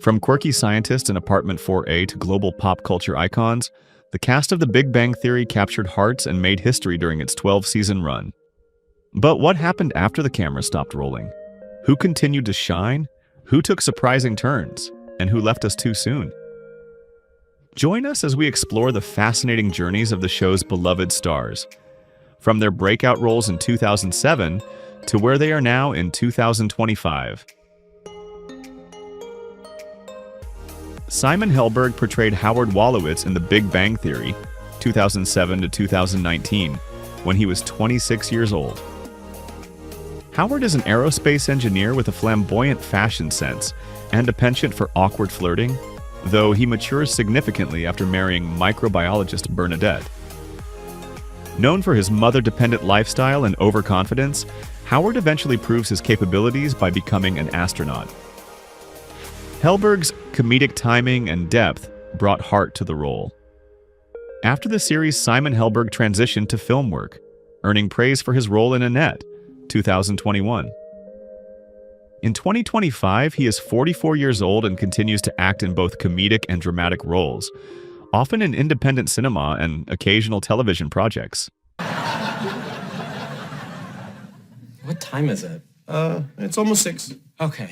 From quirky scientists in Apartment 4A to global pop culture icons, the cast of The Big Bang Theory captured hearts and made history during its 12-season run. But what happened after the camera stopped rolling? Who continued to shine? Who took surprising turns? And who left us too soon? Join us as we explore the fascinating journeys of the show's beloved stars, from their breakout roles in 2007 to where they are now in 2025. Simon Hellberg portrayed Howard Wolowitz in The Big Bang Theory, 2007 to 2019, when he was 26 years old. Howard is an aerospace engineer with a flamboyant fashion sense and a penchant for awkward flirting, though he matures significantly after marrying microbiologist Bernadette. Known for his mother-dependent lifestyle and overconfidence, Howard eventually proves his capabilities by becoming an astronaut. Hellberg's comedic timing and depth brought heart to the role. After the series, Simon Hellberg transitioned to film work, earning praise for his role in Annette, 2021. In 2025, he is 44 years old and continues to act in both comedic and dramatic roles, often in independent cinema and occasional television projects. What time is it? It's almost 6. Okay.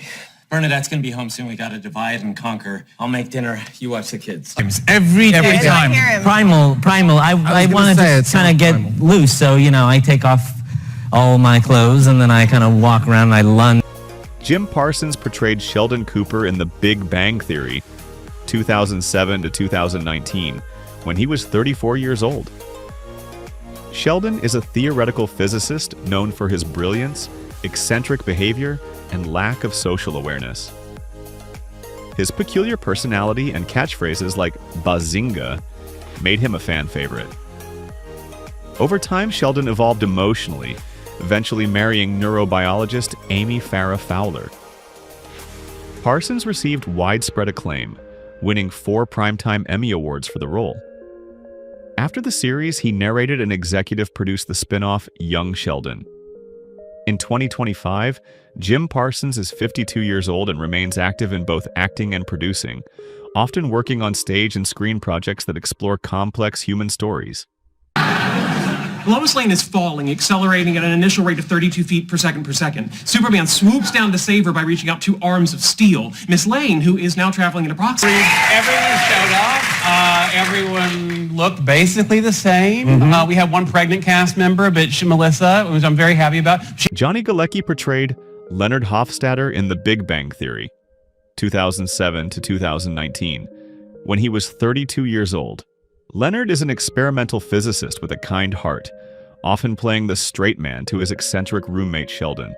Bernadette's gonna be home soon. We gotta divide and conquer. I'll make dinner. You watch the kids. Every time. Primal. I wanted to kind of get loose, so, I take off all my clothes and then I kind of walk around and I lunge. Jim Parsons portrayed Sheldon Cooper in The Big Bang Theory, 2007 to 2019, when he was 34 years old. Sheldon is a theoretical physicist known for his brilliance, eccentric behavior, and lack of social awareness. His peculiar personality and catchphrases like "Bazinga" made him a fan favorite. Over time, Sheldon evolved emotionally, eventually marrying neurobiologist Amy Farrah Fowler. Parsons received widespread acclaim, winning 4 Primetime Emmy Awards for the role. After the series, he narrated and executive produced the spin-off Young Sheldon. In 2025, Jim Parsons is 52 years old and remains active in both acting and producing, often working on stage and screen projects that explore complex human stories. Lois Lane is falling, accelerating at an initial rate of 32 feet per second. Superman swoops down to save her by reaching out 2 arms of steel. Miss Lane, who is now traveling at approximately... Everyone showed up. Everyone looked basically the same. We had one pregnant cast member, but Melissa, which I'm very happy about. Johnny Galecki portrayed Leonard Hofstadter in The Big Bang Theory, 2007 to 2019, when he was 32 years old. Leonard is an experimental physicist with a kind heart, often playing the straight man to his eccentric roommate Sheldon.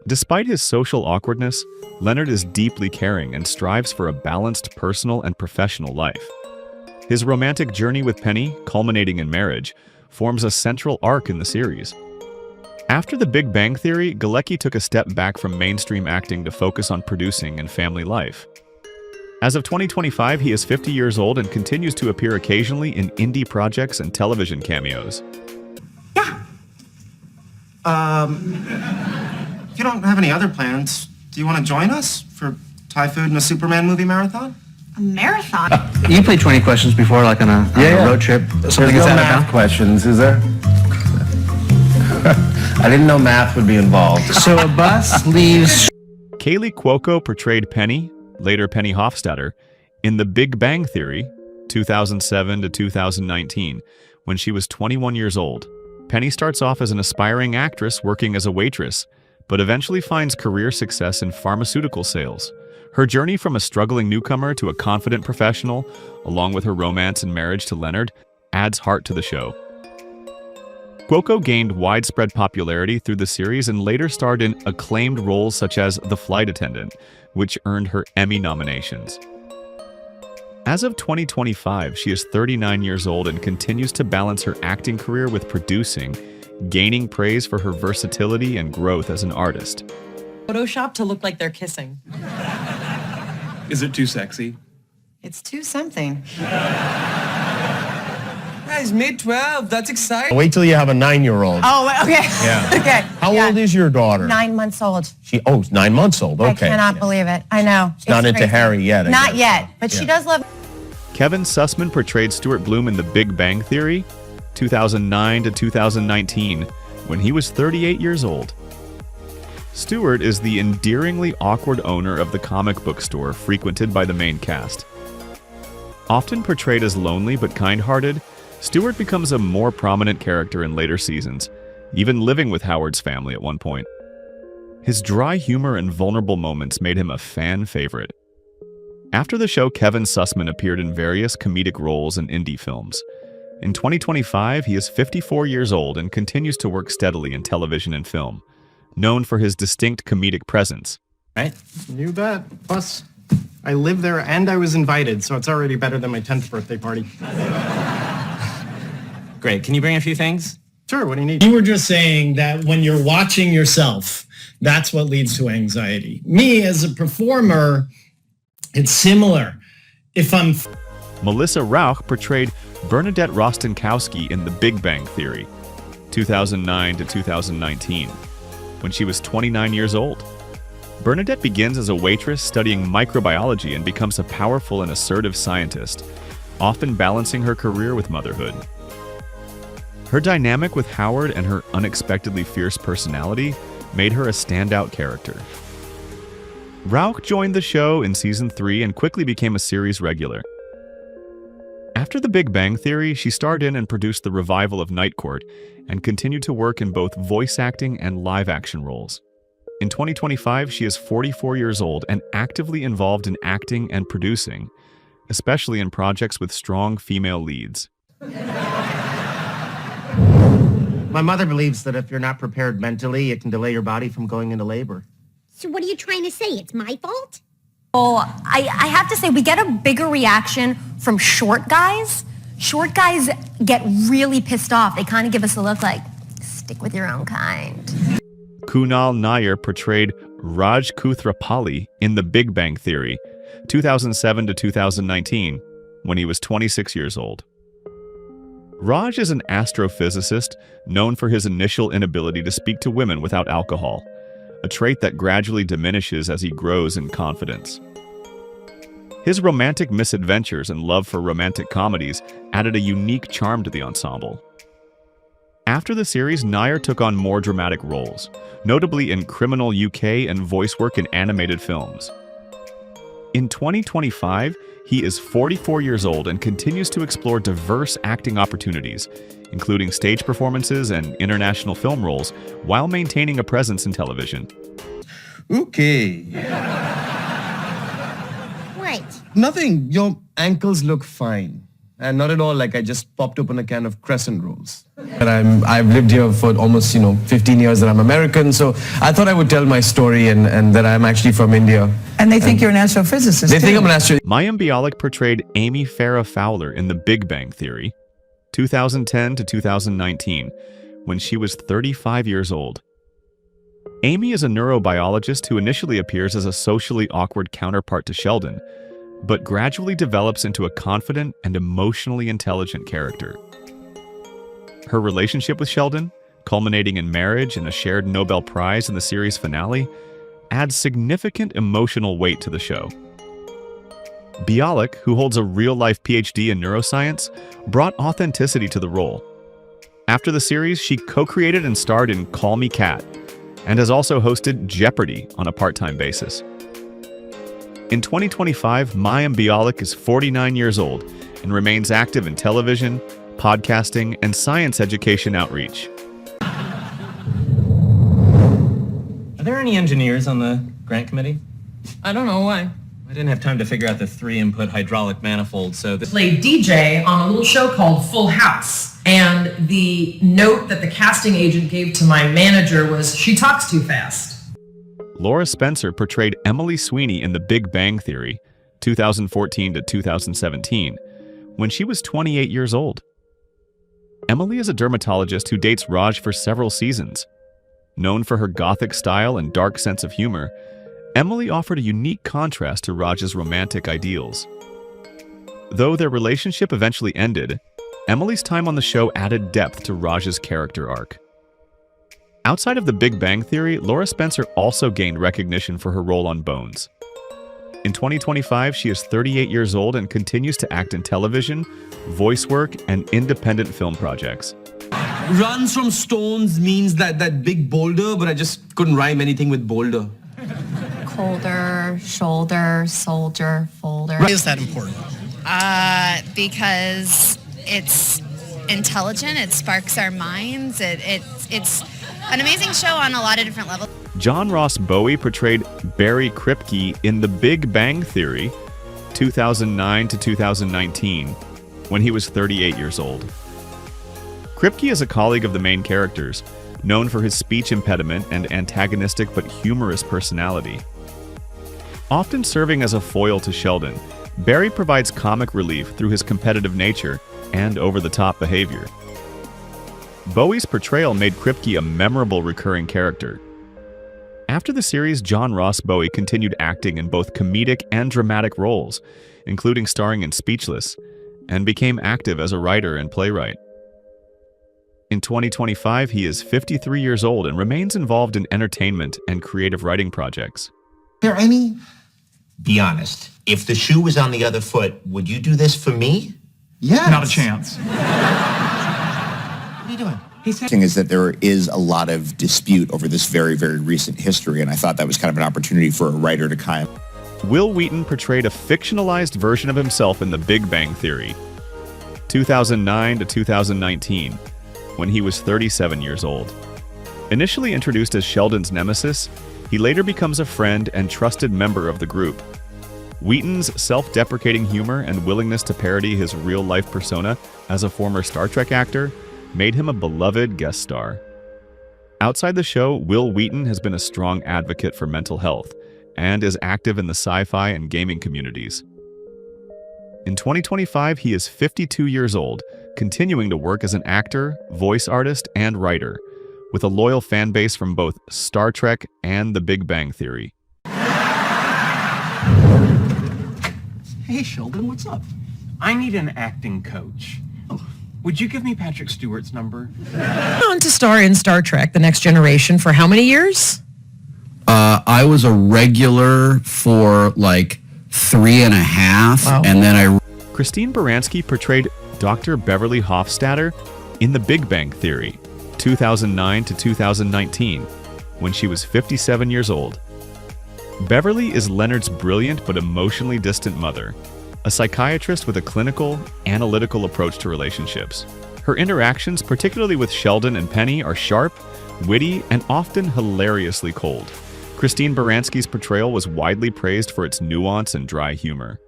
Despite his social awkwardness, Leonard is deeply caring and strives for a balanced personal and professional life. His romantic journey with Penny, culminating in marriage, forms a central arc in the series. After The Big Bang Theory, Galecki took a step back from mainstream acting to focus on producing and family life. As of 2025, he is 50 years old and continues to appear occasionally in indie projects and television cameos. Yeah. If you don't have any other plans, do you want to join us for Thai food and a Superman movie marathon? A marathon? You played 20 questions before, like on a road trip. Something There's no math questions, is there? I didn't know math would be involved. So a bus leaves... Kaley Cuoco portrayed Penny, later Penny Hofstadter, in The Big Bang Theory, 2007 to 2019, when she was 21 years old. Penny starts off as an aspiring actress working as a waitress, but eventually finds career success in pharmaceutical sales. Her journey from a struggling newcomer to a confident professional, along with her romance and marriage to Leonard, adds heart to the show. Cuoco gained widespread popularity through the series and later starred in acclaimed roles such as The Flight Attendant, which earned her Emmy nominations. As of 2025, she is 39 years old and continues to balance her acting career with producing, gaining praise for her versatility and growth as an artist. Photoshop to look like they're kissing. Is it too sexy? It's too something. Hey, he's May 12th. That's exciting. Wait till you have a 9-year-old. Oh, okay. Yeah. Okay. How old is your daughter? 9 months old. She's 9 months old. Okay. I cannot believe it. I know. She's not into crazy. Harry yet. I Not guess. yet, but she does love. Kevin Susman portrayed Stuart Bloom in The Big Bang Theory, 2009 to 2019, when he was 38 years old. Stuart is the endearingly awkward owner of the comic book store frequented by the main cast. Often portrayed as lonely but kind-hearted, Stuart becomes a more prominent character in later seasons, even living with Howard's family at one point. His dry humor and vulnerable moments made him a fan favorite. After the show, Kevin Susman appeared in various comedic roles in indie films. In 2025, he is 54 years old and continues to work steadily in television and film, known for his distinct comedic presence. Right? You bet. Plus, I live there and I was invited, so it's already better than my 10th birthday party. Great. Can you bring a few things? Sure, what do you need? You were just saying that when you're watching yourself, that's what leads to anxiety. Me, as a performer, it's similar. If I'm... Melissa Rauch portrayed Bernadette Rostenkowski in The Big Bang Theory, 2009 to 2019, when she was 29 years old. Bernadette begins as a waitress studying microbiology and becomes a powerful and assertive scientist, often balancing her career with motherhood. Her dynamic with Howard and her unexpectedly fierce personality made her a standout character. Rauch joined the show in season 3 and quickly became a series regular. After The Big Bang Theory, she starred in and produced the revival of Night Court and continued to work in both voice acting and live-action roles. In 2025, she is 44 years old and actively involved in acting and producing, especially in projects with strong female leads. My mother believes that if you're not prepared mentally, it can delay your body from going into labor. So what are you trying to say? It's my fault? Well, I have to say, we get a bigger reaction from short guys. Short guys get really pissed off. They kind of give us a look like, stick with your own kind. Kunal Nayyar portrayed Raj Kuthrapalli in The Big Bang Theory, 2007 to 2019, when he was 26 years old. Raj is an astrophysicist known for his initial inability to speak to women without alcohol, a trait that gradually diminishes as he grows in confidence. His romantic misadventures and love for romantic comedies added a unique charm to the ensemble. After the series, Nayyar took on more dramatic roles, notably in Criminal UK and voice work in animated films. In 2025, he is 44 years old and continues to explore diverse acting opportunities, including stage performances and international film roles, while maintaining a presence in television. Okay. Right. Nothing. Your ankles look fine. And not at all like I just popped open a can of crescent rolls. But I've lived here for almost, 15 years and I'm American, so I thought I would tell my story and that I'm actually from India. And they think you're an astrophysicist, They think I'm an astrophysicist. Mayim Bialik portrayed Amy Farrah Fowler in The Big Bang Theory, 2010 to 2019, when she was 35 years old. Amy is a neurobiologist who initially appears as a socially awkward counterpart to Sheldon, but gradually develops into a confident and emotionally intelligent character. Her relationship with Sheldon, culminating in marriage and a shared Nobel Prize in the series finale, adds significant emotional weight to the show. Bialik, who holds a real-life PhD in neuroscience, brought authenticity to the role. After the series, she co-created and starred in Call Me Kat, and has also hosted Jeopardy on a part-time basis. In 2025, Mayim Bialik is 49 years old and remains active in television, podcasting, and science education outreach. Are there any engineers on the grant committee? I don't know why. I didn't have time to figure out the 3-input hydraulic manifold, so this... Played DJ on a little show called Full House. And the note that the casting agent gave to my manager was, she talks too fast. Laura Spencer portrayed Emily Sweeney in The Big Bang Theory, 2014 to 2017, when she was 28 years old. Emily is a dermatologist who dates Raj for several seasons. Known for her gothic style and dark sense of humor, Emily offered a unique contrast to Raj's romantic ideals. Though their relationship eventually ended, Emily's time on the show added depth to Raj's character arc. Outside of The Big Bang Theory, Laura Spencer also gained recognition for her role on Bones. In 2025, she is 38 years old and continues to act in television, voice work, and independent film projects. Runs from stones means that big boulder, but I just couldn't rhyme anything with boulder. Colder, shoulder, soldier, folder. Why is that important? Because it's intelligent, it sparks our minds, it's an amazing show on a lot of different levels. John Ross Bowie portrayed Barry Kripke in The Big Bang Theory, 2009 to 2019, when he was 38 years old. Kripke is a colleague of the main characters, known for his speech impediment and antagonistic but humorous personality. Often serving as a foil to Sheldon, Barry provides comic relief through his competitive nature and over-the-top behavior. Bowie's portrayal made Kripke a memorable recurring character. After the series, John Ross Bowie continued acting in both comedic and dramatic roles, including starring in Speechless, and became active as a writer and playwright. In 2025, he is 53 years old and remains involved in entertainment and creative writing projects. There any? Be honest. If the shoe was on the other foot, would you do this for me? Yes. Not a chance. What are you doing? The thing is that there is a lot of dispute over this very, very recent history, and I thought that was kind of an opportunity for a writer to kind of... Wil Wheaton portrayed a fictionalized version of himself in The Big Bang Theory, 2009 to 2019, when he was 37 years old. Initially introduced as Sheldon's nemesis, he later becomes a friend and trusted member of the group. Wheaton's self-deprecating humor and willingness to parody his real-life persona as a former Star Trek actor made him a beloved guest star. Outside the show, Wil Wheaton has been a strong advocate for mental health and is active in the sci-fi and gaming communities. In 2025, he is 52 years old, continuing to work as an actor, voice artist, and writer, with a loyal fan base from both Star Trek and The Big Bang Theory. Hey, Sheldon, what's up? I need an acting coach. Would you give me Patrick Stewart's number? On to star in Star Trek, The Next Generation, for how many years? I was a regular for like 3.5, Wow. and then I... Christine Baranski portrayed Dr. Beverly Hofstadter in The Big Bang Theory, 2009 to 2019, when she was 57 years old. Beverly is Leonard's brilliant but emotionally distant mother, a psychiatrist with a clinical, analytical approach to relationships. Her interactions, particularly with Sheldon and Penny, are sharp, witty, and often hilariously cold. Christine Baranski's portrayal was widely praised for its nuance and dry humor.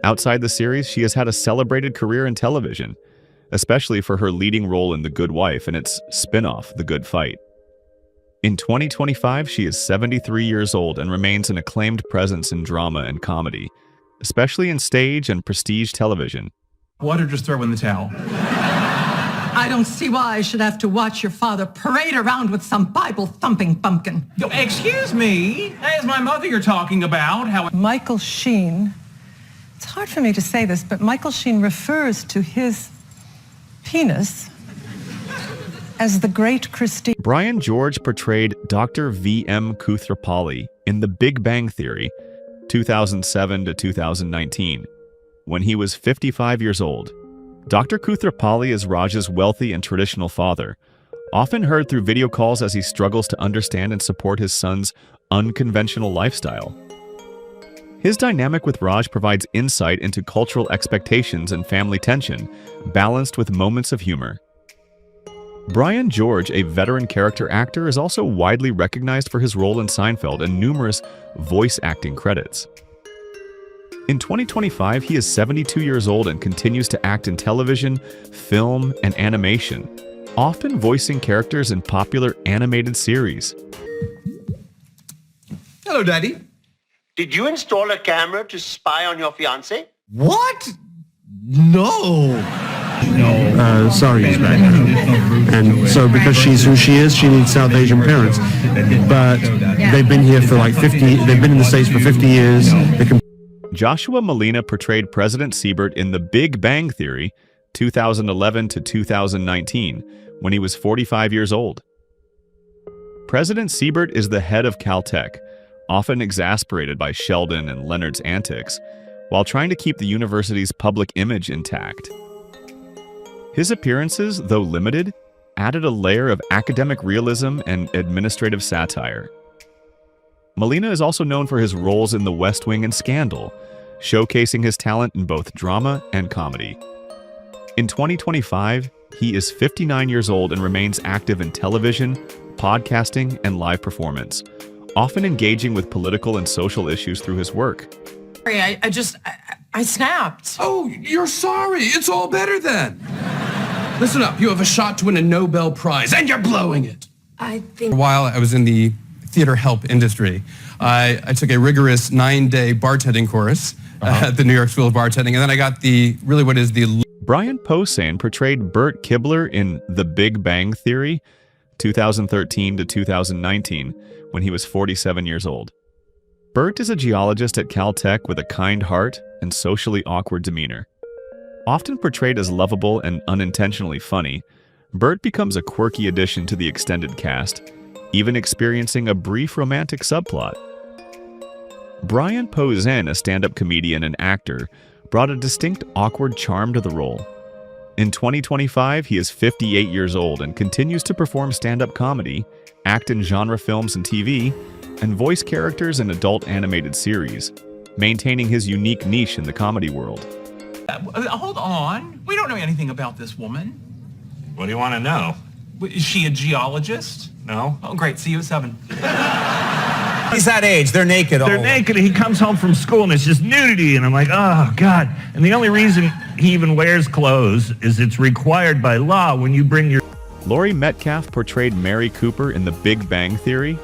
Outside the series, she has had a celebrated career in television, especially for her leading role in The Good Wife and its spin-off, The Good Fight. In 2025, she is 73 years old and remains an acclaimed presence in drama and comedy, especially in stage and prestige television. What, or just throw in the towel? I don't see why I should have to watch your father parade around with some Bible-thumping bumpkin. Yo, excuse me? That is my mother you're talking about. How... Michael Sheen. It's hard for me to say this, but Michael Sheen refers to his penis as the Great Christine. Brian George portrayed Dr. V.M. Koothrappali in The Big Bang Theory, 2007 to 2019, when he was 55 years old. Dr. Koothrappali is Raj's wealthy and traditional father, often heard through video calls as he struggles to understand and support his son's unconventional lifestyle. His dynamic with Raj provides insight into cultural expectations and family tension, balanced with moments of humor. Brian George, a veteran character actor, is also widely recognized for his role in Seinfeld and numerous voice acting credits. In 2025, he is 72 years old and continues to act in television, film, and animation, often voicing characters in popular animated series. Hello, Daddy. Did you install a camera to spy on your fiancé? What? No. Sorry, he's back. And so because she's who she is, she needs South Asian parents. But they've been here for like 50, they've been in the States for 50 years. Joshua Molina portrayed President Siebert in The Big Bang Theory, 2011 to 2019, when he was 45 years old. President Siebert is the head of Caltech, often exasperated by Sheldon and Leonard's antics, while trying to keep the university's public image intact. His appearances, though limited, added a layer of academic realism and administrative satire. Molina is also known for his roles in The West Wing and Scandal, showcasing his talent in both drama and comedy. In 2025, he is 59 years old and remains active in television, podcasting, and live performance, often engaging with political and social issues through his work. I snapped. Oh, you're sorry. It's all better then. Listen up. You have a shot to win a Nobel Prize, and you're blowing it. I think... While I was in the theater help industry, I took a rigorous 9-day bartending course at the New York School of Bartending, and then I got Brian Posan portrayed Bert Kibler in The Big Bang Theory, 2013 to 2019, when he was 47 years old. Bert is a geologist at Caltech with a kind heart and socially awkward demeanor. Often portrayed as lovable and unintentionally funny, Bert becomes a quirky addition to the extended cast, even experiencing a brief romantic subplot. Brian Posan, a stand-up comedian and actor, brought a distinct awkward charm to the role. In 2025, he is 58 years old and continues to perform stand-up comedy, act in genre films and TV, and voice characters in adult animated series, maintaining his unique niche in the comedy world. Hold on. We don't know anything about this woman. What do you want to know? Is she a geologist? No. Oh, great. See you at 7. He's that age. They're naked. They're naked. He comes home from school and it's just nudity. And I'm like, oh, God. And the only reason he even wears clothes is it's required by law when you bring your... Lorie Metaf portrayed Mary Cooper in The Big Bang Theory,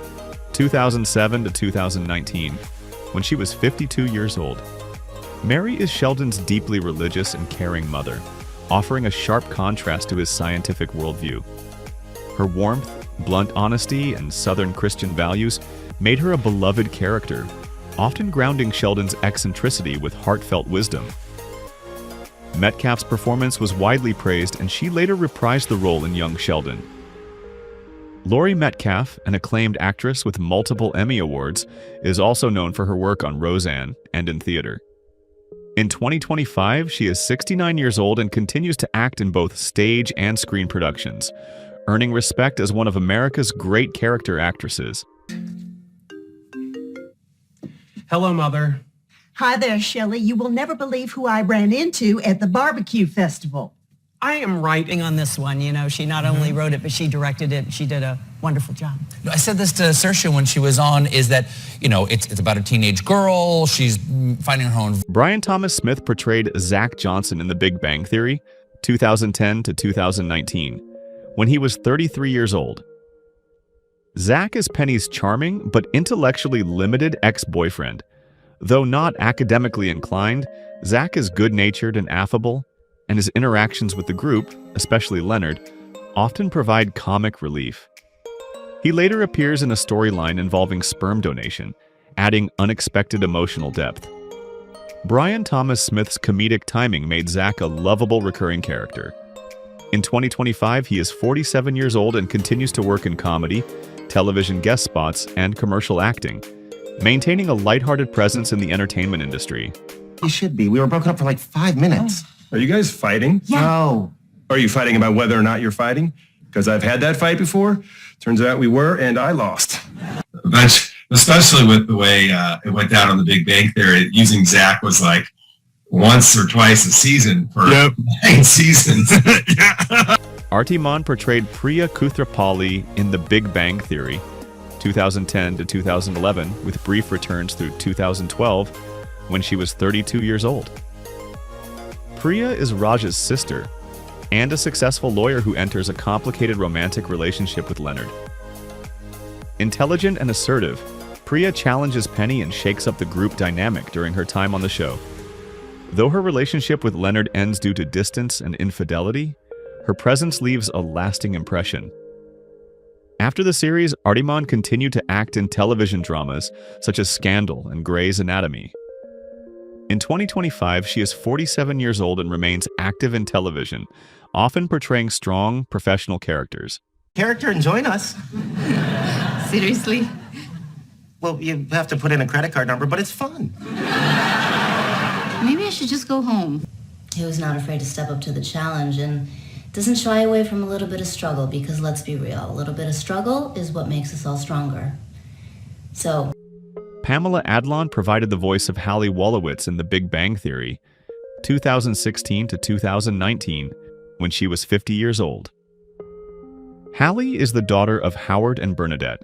2007 to 2019, when she was 52 years old. Mary is Sheldon's deeply religious and caring mother, offering a sharp contrast to his scientific worldview. Her warmth, blunt honesty, and Southern Christian values made her a beloved character, often grounding Sheldon's eccentricity with heartfelt wisdom. Metcalf's performance was widely praised, and she later reprised the role in Young Sheldon. Lorie Metaf, an acclaimed actress with multiple Emmy Awards, is also known for her work on Roseanne and in theater. In 2025, she is 69 years old and continues to act in both stage and screen productions, earning respect as one of America's great character actresses. Hello, Mother. Hi there, Shelley. You will never believe who I ran into at the barbecue festival. I am writing On this one, you know, she not only wrote it, but she directed it. She did a wonderful job. I said this to Saoirse when she was on, is that, you know, it's about a teenage girl. She's finding her own. Brian Thomas Smith portrayed Zach Johnson in The Big Bang Theory, 2010 to 2019, when he was 33 years old. Zach is Penny's charming but intellectually limited ex-boyfriend. Though not academically inclined, Zach is good-natured and affable, and his interactions with the group, especially Leonard, often provide comic relief. He later appears in a storyline involving sperm donation, adding unexpected emotional depth. Brian Thomas Smith's comedic timing made Zach a lovable recurring character. In 2025, he is 47 years old and continues to work in comedy, television guest spots, and commercial acting, maintaining a lighthearted presence in the entertainment industry. You should be. We were broken up for like 5 minutes. Are you guys fighting? Yeah. No. Are you fighting about whether or not you're fighting? Because I've had that fight before. Turns out we were, and I lost. Especially with the way it went down on The Big Bang Theory, using Zach was like once or twice a season for 9 seasons. Artimon portrayed Priya Kuthrapali in The Big Bang Theory, 2010 to 2011, with brief returns through 2012, when she was 32 years old. Priya is Raj's sister, and a successful lawyer who enters a complicated romantic relationship with Leonard. Intelligent and assertive, Priya challenges Penny and shakes up the group dynamic during her time on the show. Though her relationship with Leonard ends due to distance and infidelity, her presence leaves a lasting impression. After the series, Artimon continued to act in television dramas such as Scandal and Grey's Anatomy. In 2025, she is 47 years old and remains active in television, often portraying strong, professional characters. Character and join us. Seriously? Well, you have to put in a credit card number, but it's fun. Maybe I should just go home. He was not afraid to step up to the challenge and doesn't shy away from a little bit of struggle because let's be real, a little bit of struggle is what makes us all stronger. So, Pamela Adlon provided the voice of Hallie Wolowitz in The Big Bang Theory, 2016 to 2019, when she was 50 years old. Hallie is the daughter of Howard and Bernadette,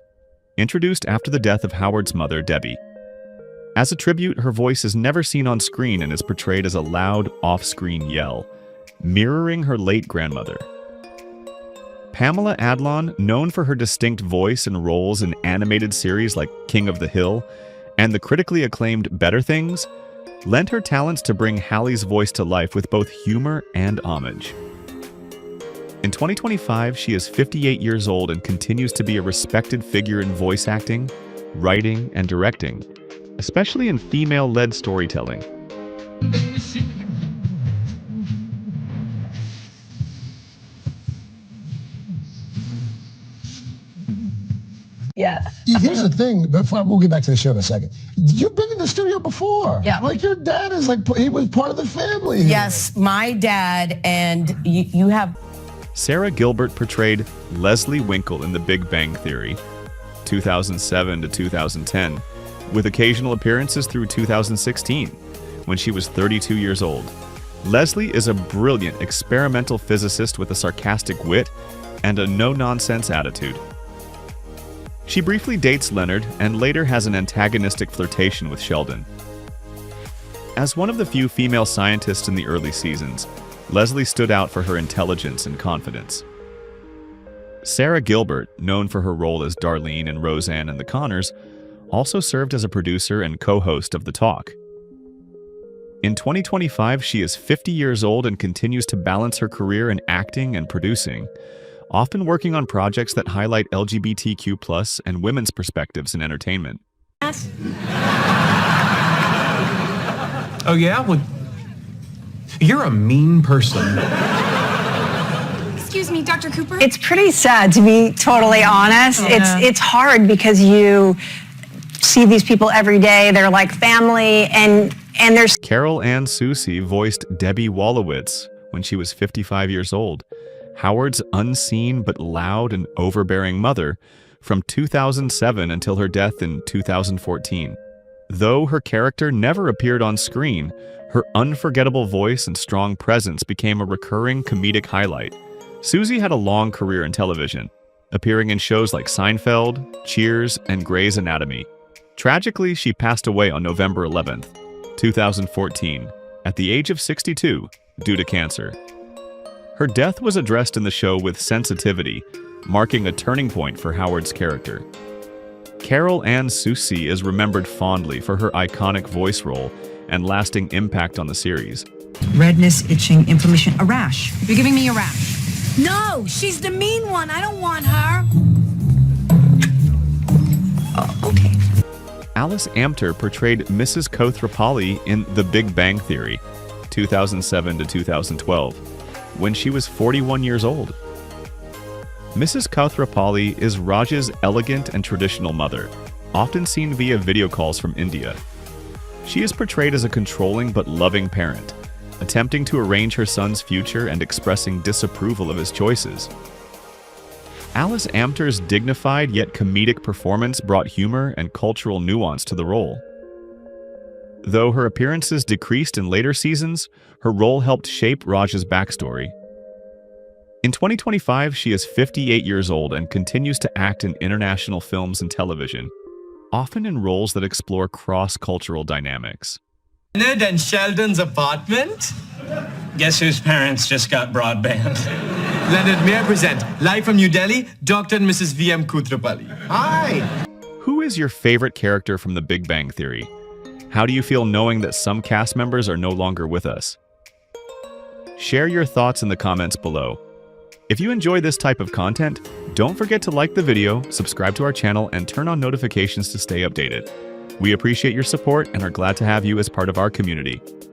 introduced after the death of Howard's mother, Debbie. As a tribute, her voice is never seen on screen and is portrayed as a loud, off-screen yell, mirroring her late grandmother. Pamela Adlon, known for her distinct voice and roles in animated series like King of the Hill and the critically acclaimed Better Things, lent her talents to bring Hallie's voice to life with both humor and homage. In 2025, she is 58 years old and continues to be a respected figure in voice acting, writing, and directing, especially in female-led storytelling. Yeah. Here's the thing, we'll get back to the show in a second. You've been in the studio before. Yeah. Like your dad is like, he was part of the family. Yes, my dad, and you have... Sarah Gilbert portrayed Leslie Winkle in The Big Bang Theory, 2007 to 2010, with occasional appearances through 2016, when she was 32 years old. Leslie is a brilliant experimental physicist with a sarcastic wit and a no-nonsense attitude. She briefly dates Leonard and later has an antagonistic flirtation with Sheldon. As one of the few female scientists in the early seasons, Leslie stood out for her intelligence and confidence. Sarah Gilbert, known for her role as Darlene in Roseanne and the Connors, also served as a producer and co-host of The Talk. In 2025, she is 50 years old and continues to balance her career in acting and producing, often working on projects that highlight LGBTQ+ and women's perspectives in entertainment. Oh yeah? Well, you're a mean person. Excuse me, Dr. Cooper? It's pretty sad, to be totally honest. Yeah. It's hard because you see these people every day. They're like family, and there's... Carol Ann Susy voiced Debbie Wolowitz when she was 55 years old, Howard's unseen but loud and overbearing mother, from 2007 until her death in 2014. Though her character never appeared on screen, her unforgettable voice and strong presence became a recurring comedic highlight. Susy had a long career in television, appearing in shows like Seinfeld, Cheers, and Grey's Anatomy. Tragically, she passed away on November 11th, 2014, at the age of 62, due to cancer. Her death was addressed in the show with sensitivity, marking a turning point for Howard's character. Carol Ann Susy is remembered fondly for her iconic voice role and lasting impact on the series. Redness, itching, inflammation, a rash. You're giving me a rash. No, she's the mean one. I don't want her. Okay. Alice Amter portrayed Mrs. Kothrapalli in The Big Bang Theory, 2007 to 2012, when she was 41 years old. Mrs. Kothrapalli is Raj's elegant and traditional mother, often seen via video calls from India. She is portrayed as a controlling but loving parent, attempting to arrange her son's future and expressing disapproval of his choices. Alice Amter's dignified yet comedic performance brought humor and cultural nuance to the role. Though her appearances decreased in later seasons, her role helped shape Raj's backstory. In 2025, she is 58 years old and continues to act in international films and television, often in roles that explore cross-cultural dynamics. Leonard and Sheldon's apartment? Guess whose parents just got broadband? Leonard, may I present, live from New Delhi, Dr. and Mrs. V.M. Kothrapalli. Hi! Who is your favorite character from The Big Bang Theory? How do you feel knowing that some cast members are no longer with us? Share your thoughts in the comments below. If you enjoy this type of content, don't forget to like the video, subscribe to our channel, and turn on notifications to stay updated. We appreciate your support and are glad to have you as part of our community.